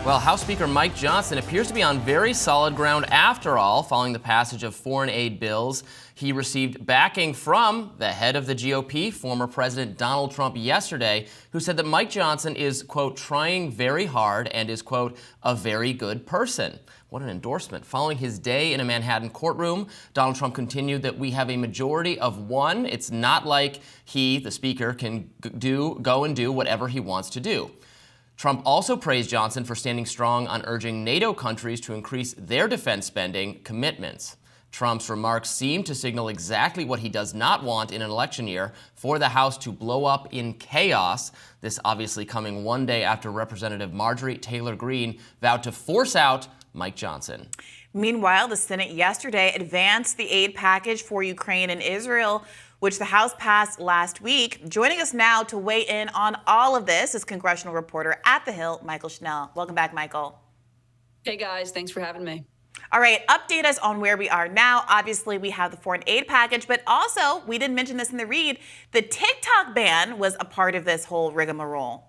Well, House Speaker Mike Johnson appears to be on very solid ground after all, following the passage of foreign aid bills. He received backing from the head of the GOP, former President Donald Trump, yesterday, who said that Mike Johnson is, quote, trying very hard and is, quote, a very good person. What an endorsement. Following his day in a Manhattan courtroom, Donald Trump continued that we have a majority of one. It's not like he, the speaker, can go and do whatever he wants to do. Trump also praised Johnson for standing strong on urging NATO countries to increase their defense spending commitments. Trump's remarks seem to signal exactly what he does not want in an election year: for the House to blow up in chaos. This obviously coming one day after Representative Marjorie Taylor Greene vowed to force out Mike Johnson. Meanwhile, the Senate yesterday advanced the aid package for Ukraine and Israel, which the House passed last week. Joining us now to weigh in on all of this is congressional reporter at The Hill, Michael Schnell. Welcome back, Michael. Hey, guys. Thanks for having me. All right, update us on where we are now. Obviously, we have the foreign aid package, but also, we didn't mention this in the read, the TikTok ban was a part of this whole rigmarole.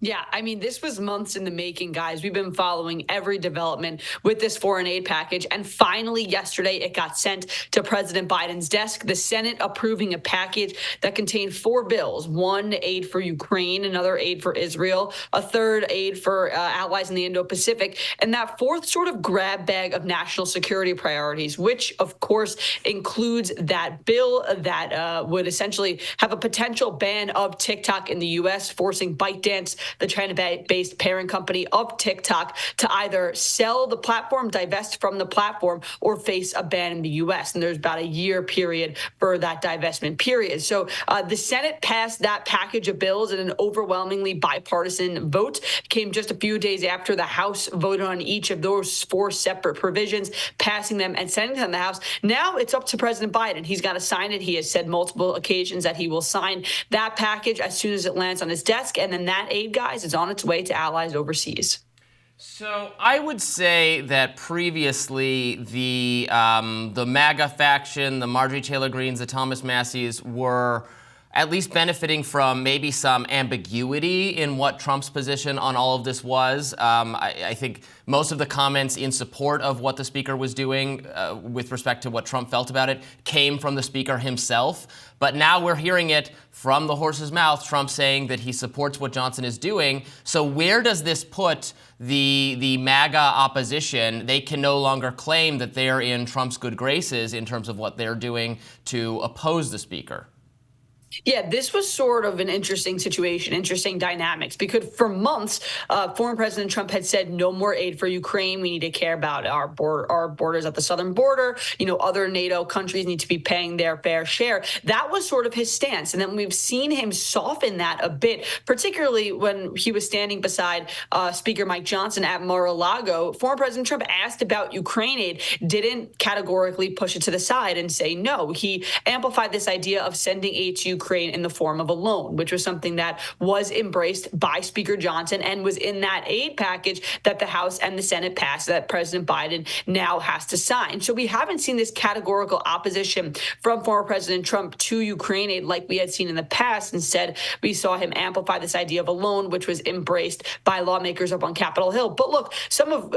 Yeah, I mean, this was months in the making, guys. We've been following every development with this foreign aid package. And finally, yesterday, it got sent to President Biden's desk, the Senate approving a package that contained 4 bills: one, aid for Ukraine; another, aid for Israel; a third, aid for allies in the Indo-Pacific; and that fourth sort of grab bag of national security priorities, which, of course, includes that bill that would essentially have a potential ban of TikTok in the U.S., forcing ByteDance, the China-based parent company of TikTok, to either sell the platform, divest from the platform, or face a ban in the U.S. And there's about a year period for that divestment period. So the Senate passed that package of bills in an overwhelmingly bipartisan vote. It came just a few days after the House voted on each of those 4 separate provisions, passing them and sending them to the House. Now it's up to President Biden. He's got to sign it. He has said multiple occasions that he will sign that package as soon as it lands on his desk. And then that aid, guys, is on its way to allies overseas. So I would say that previously the MAGA faction, the Marjorie Taylor Greenes, the Thomas Masseys, were at least benefiting from maybe some ambiguity in what Trump's position on all of this was. I think most of the comments in support of what the speaker was doing with respect to what Trump felt about it came from the speaker himself. But now we're hearing it from the horse's mouth, Trump saying that he supports what Johnson is doing. So where does this put the MAGA opposition? They can no longer claim that they're in Trump's good graces in terms of what they're doing to oppose the speaker. Yeah, this was sort of an interesting situation, interesting dynamics, because for months, former President Trump had said no more aid for Ukraine. We need to care about our borders at the southern border. You know, other NATO countries need to be paying their fair share. That was sort of his stance. And then we've seen him soften that a bit, particularly when he was standing beside Speaker Mike Johnson at Mar-a-Lago. Former President Trump asked about Ukraine aid, didn't categorically push it to the side and say no. He amplified this idea of sending aid to Ukraine in the form of a loan, which was something that was embraced by Speaker Johnson and was in that aid package that the House and the Senate passed that President Biden now has to sign. So we haven't seen this categorical opposition from former President Trump to Ukraine aid like we had seen in the past. Instead, we saw him amplify this idea of a loan, which was embraced by lawmakers up on Capitol Hill. But look, some of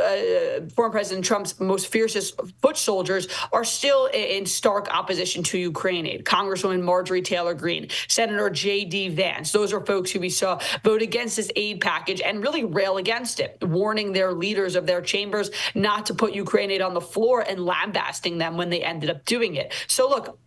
former President Trump's most fiercest foot soldiers are still in stark opposition to Ukraine aid. Congresswoman Marjorie Taylor Greene, Senator J.D. Vance. Those are folks who we saw vote against this aid package and really rail against it, warning their leaders of their chambers not to put Ukraine aid on the floor and lambasting them when they ended up doing it. So look,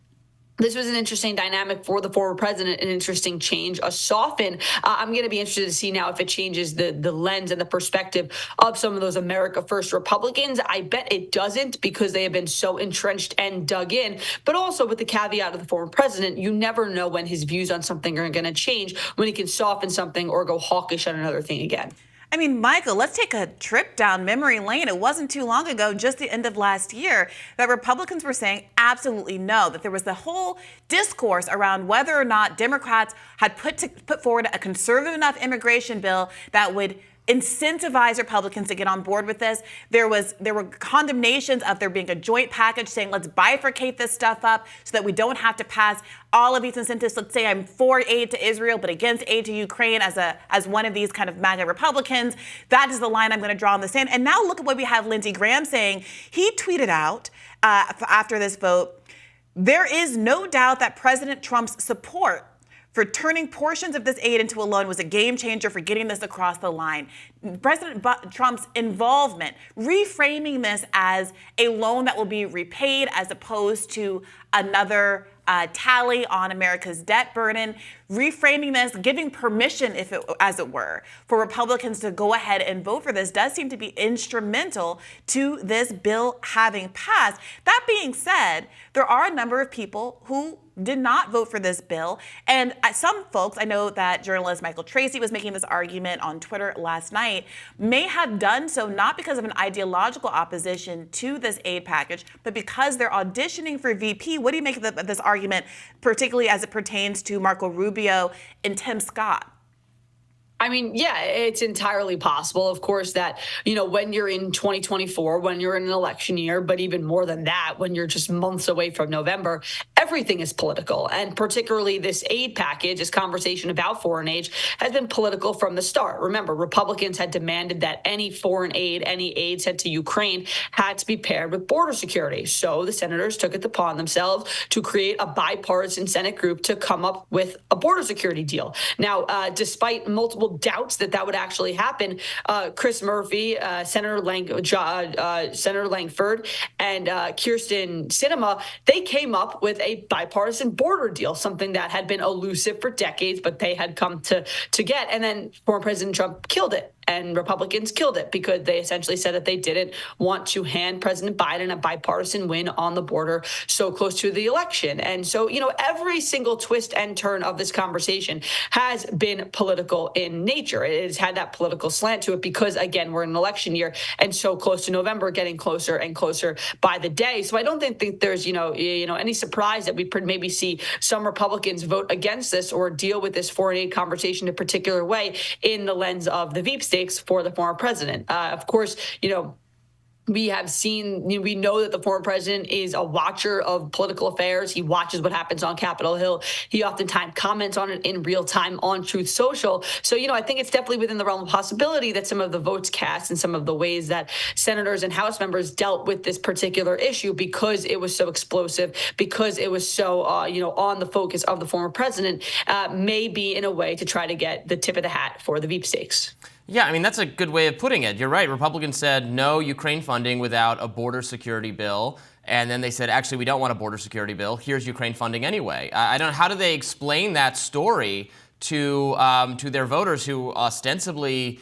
this was an interesting dynamic for the former president, an interesting change, a soften. I'm going to be interested to see now if it changes the lens and the perspective of some of those America First Republicans. I bet it doesn't, because they have been so entrenched and dug in. But also with the caveat of the former president, you never know when his views on something are going to change, when he can soften something or go hawkish on another thing again. I mean, Michael, let's take a trip down memory lane. It wasn't too long ago, just the end of last year, that Republicans were saying absolutely no, that there was the whole discourse around whether or not Democrats had put forward a conservative enough immigration bill that would incentivize Republicans to get on board with this. There were condemnations of there being a joint package saying let's bifurcate this stuff up so that we don't have to pass all of these incentives. Let's say I'm for aid to Israel but against aid to Ukraine as one of these kind of MAGA Republicans. That is the line I'm going to draw in the sand. And now look at what we have Lindsey Graham saying. He tweeted out after this vote, there is no doubt that President Trump's support for turning portions of this aid into a loan was a game changer for getting this across the line. President Trump's involvement, reframing this as a loan that will be repaid as opposed to another tally on America's debt burden, reframing this, giving permission, as it were, for Republicans to go ahead and vote for this does seem to be instrumental to this bill having passed. That being said, there are a number of people who did not vote for this bill. And some folks, I know that journalist Michael Tracy was making this argument on Twitter last night, may have done so not because of an ideological opposition to this aid package, but because they're auditioning for VP. What do you make of this argument, particularly as it pertains to Marco Rubio and Tim Scott? I mean, yeah, it's entirely possible, of course, that, when you're in 2024, when you're in an election year, but even more than that, when you're just months away from November, everything is political. And particularly this aid package, this conversation about foreign aid, has been political from the start. Remember, Republicans had demanded that any foreign aid, any aid sent to Ukraine had to be paired with border security. So the senators took it upon themselves to create a bipartisan Senate group to come up with a border security deal. Now, despite multiple doubts that would actually happen, Chris Murphy, Senator Langford, and Kyrsten Sinema, they came up with a bipartisan border deal, something that had been elusive for decades, but they had come to get. And then former President Trump killed it. And Republicans killed it because they essentially said that they didn't want to hand President Biden a bipartisan win on the border so close to the election. And so, every single twist and turn of this conversation has been political in nature. It has had that political slant to it because, again, we're in an election year and so close to November, getting closer and closer by the day. So I don't think there's, any surprise that we maybe see some Republicans vote against this or deal with this foreign aid conversation in a particular way in the lens of the veep stakes for the former president. Of course, we know that the former president is a watcher of political affairs. He watches what happens on Capitol Hill. He oftentimes comments on it in real time on Truth Social. So, I think it's definitely within the realm of possibility that some of the votes cast and some of the ways that senators and House members dealt with this particular issue, because it was so explosive, because it was so, on the focus of the former president, may be in a way to try to get the tip of the hat for the veep stakes. Yeah, I mean, that's a good way of putting it. You're right. Republicans said no Ukraine funding without a border security bill. And then they said, actually, we don't want a border security bill. Here's Ukraine funding anyway. I don't know. How do they explain that story to their voters who ostensibly,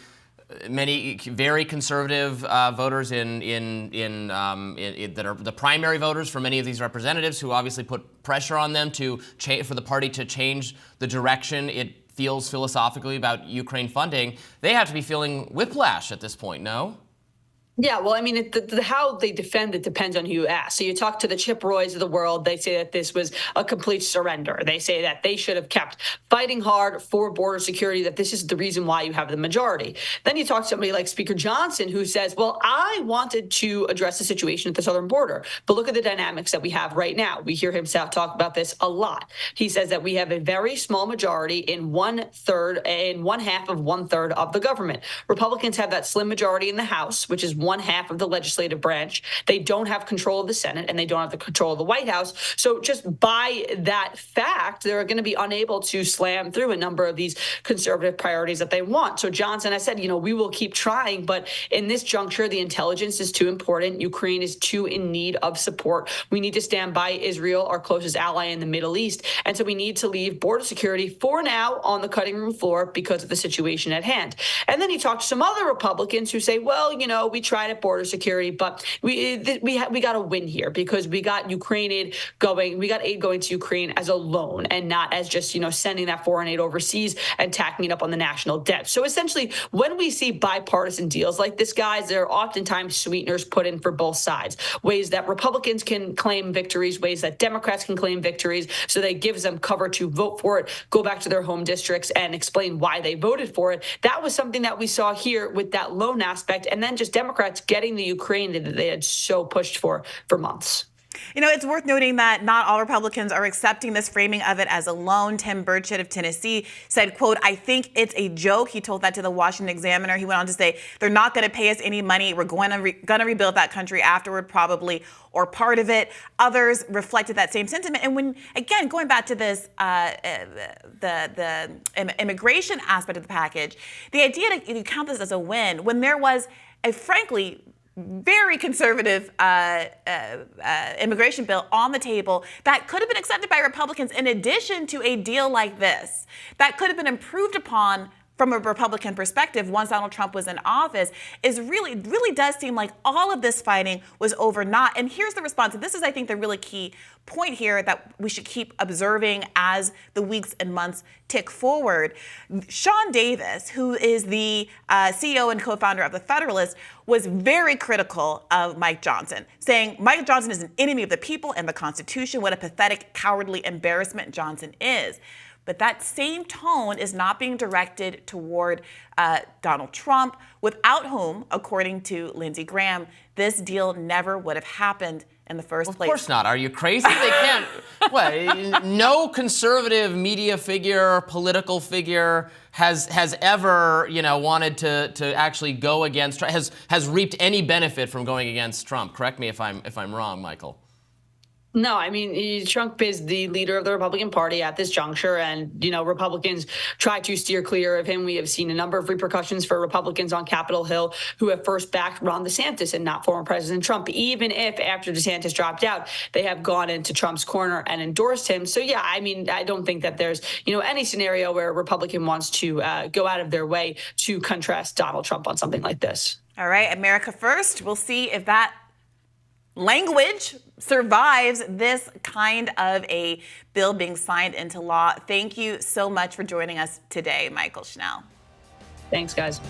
many very conservative voters that are the primary voters for many of these representatives, who obviously put pressure on them for the party to change the direction it feels philosophically about Ukraine funding? They have to be feeling whiplash at this point, no? Yeah, well, I mean, how they defend it depends on who you ask. So you talk to the Chip Roys of the world, they say that this was a complete surrender. They say that they should have kept fighting hard for border security, that this is the reason why you have the majority. Then you talk to somebody like Speaker Johnson, who says, well, I wanted to address the situation at the southern border, but look at the dynamics that we have right now. We hear him talk about this a lot. He says that we have a very small majority in one half of 1/3 of the government. Republicans have that slim majority in the House, which is one half of the legislative branch. They don't have control of the Senate, and they don't have the control of the White House. So just by that fact, they're going to be unable to slam through a number of these conservative priorities that they want. So Johnson, I said, we will keep trying, but in this juncture, the intelligence is too important. Ukraine is too in need of support. We need to stand by Israel, our closest ally in the Middle East. And so we need to leave border security for now on the cutting room floor because of the situation at hand. And then you talk to some other Republicans who say, well, we tried at border security, but we got a win here because we got Ukraine aid going. We got aid going to Ukraine as a loan and not as just sending that foreign aid overseas and tacking it up on the national debt. So essentially, when we see bipartisan deals like this, guys, there are oftentimes sweeteners put in for both sides, ways that Republicans can claim victories, ways that Democrats can claim victories. So that gives them cover to vote for it, go back to their home districts and explain why they voted for it. That was something that we saw here with that loan aspect, and then just Democrats getting the Ukraine that they had so pushed for months. It's worth noting that not all Republicans are accepting this framing of it as a loan. Tim Burchett of Tennessee said, quote, "I think it's a joke." He told that to the Washington Examiner. He went on to say, "They're not going to pay us any money. We're going to rebuild that country afterward, probably, or part of it." Others reflected that same sentiment. And when, again, going back to this, the immigration aspect of the package, the idea to count this as a win when there was a, frankly, very conservative immigration bill on the table that could have been accepted by Republicans in addition to a deal like this that could have been improved upon from a Republican perspective once Donald Trump was in office, is really does seem like all of this fighting was over naught. And here's the response. And this is, I think, the really key point here that we should keep observing as the weeks and months tick forward. Sean Davis, who is the CEO and co-founder of The Federalist, was very critical of Mike Johnson, saying Mike Johnson is an enemy of the people and the Constitution. What a pathetic, cowardly embarrassment Johnson is. But that same tone is not being directed toward Donald Trump, without whom, according to Lindsey Graham, this deal never would have happened in the first place. Of course not. Are you crazy? They can't. What? No conservative media figure, political figure has ever, wanted to actually go against Trump, has reaped any benefit from going against Trump. Correct me if I'm wrong, Michael. No, I mean, Trump is the leader of the Republican Party at this juncture, and, Republicans try to steer clear of him. We have seen a number of repercussions for Republicans on Capitol Hill who have first backed Ron DeSantis and not former President Trump, even if after DeSantis dropped out, they have gone into Trump's corner and endorsed him. So, yeah, I mean, I don't think that there's, any scenario where a Republican wants to go out of their way to contrast Donald Trump on something like this. All right, America first. We'll see if that language survives this kind of a bill being signed into law. Thank you so much for joining us today, Michael Schnell. Thanks, guys.